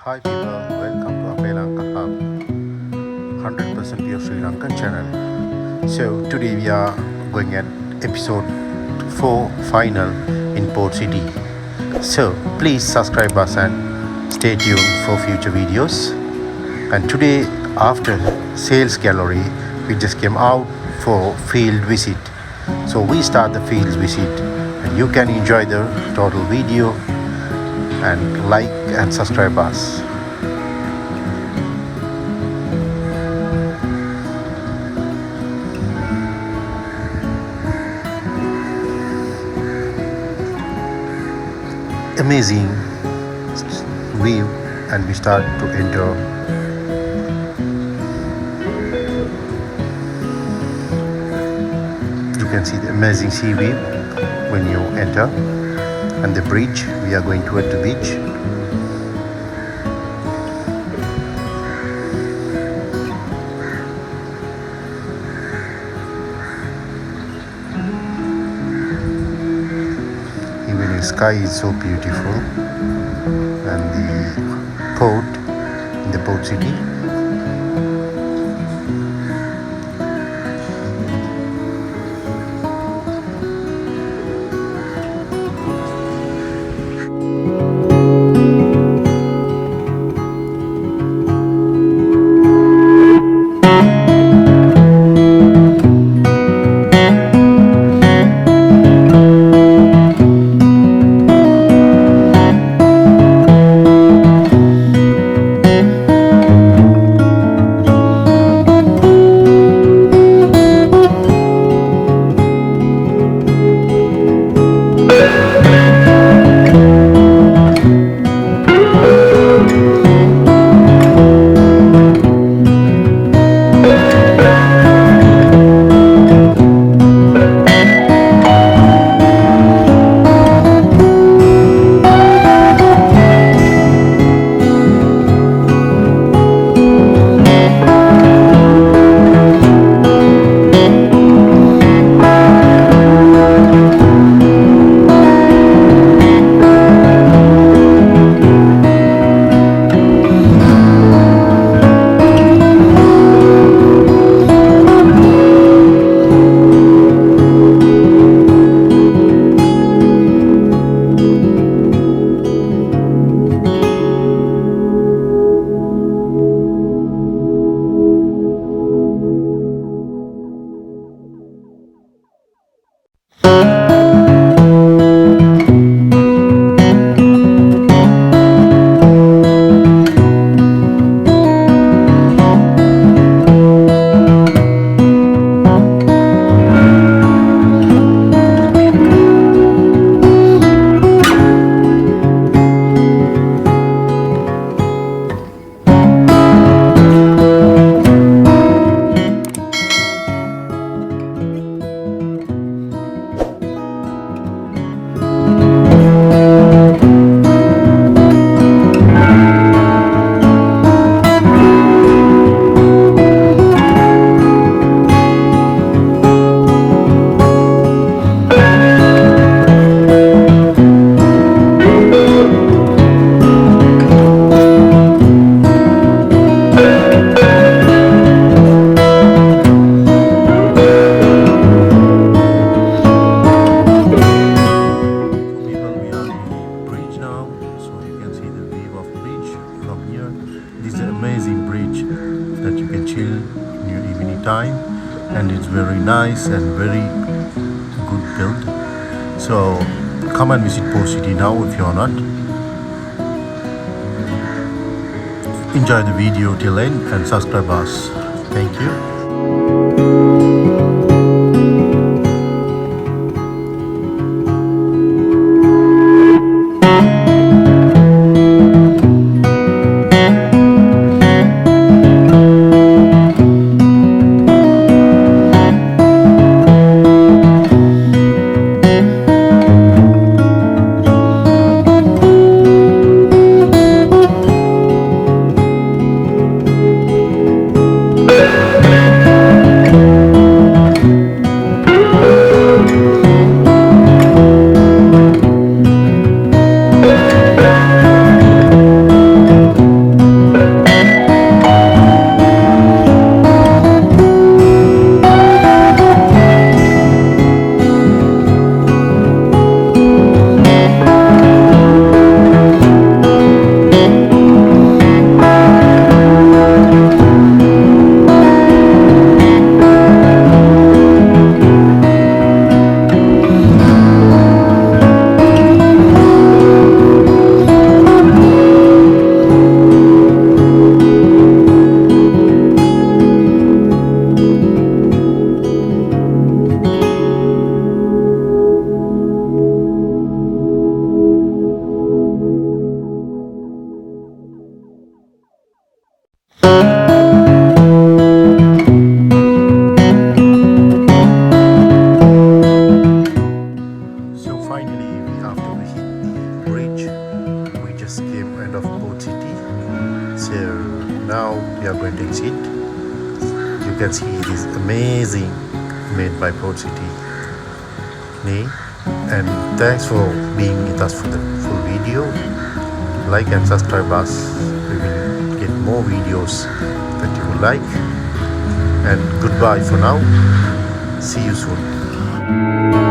Hi people, welcome to Srilanka Hub, 100% pure Sri Lankan channel. So today we are going at episode 4 final in Port City. So please subscribe us and stay tuned for future videos. And today after sales gallery, we just came out for field visit. So we start the field visit and you can enjoy the total video and like and subscribe us. Amazing view, and we start to enter. You can see the amazing sea view when you enter, and the bridge. We are going toward the beach. Even the sky is so beautiful, and the port in the port city. Amazing bridge that you can chill in your evening time, and it's very nice and very good build. So come and visit Port City now if you're not. Enjoy the video till end and subscribe us. Thank you. So finally, after we hit the bridge, we just came end of Port City. So now we are going to exit. You can see it is amazing, made by Port City. And thanks for being with us for the full video. Like and subscribe us. We will get more videos that you will like. And goodbye for now. See you soon.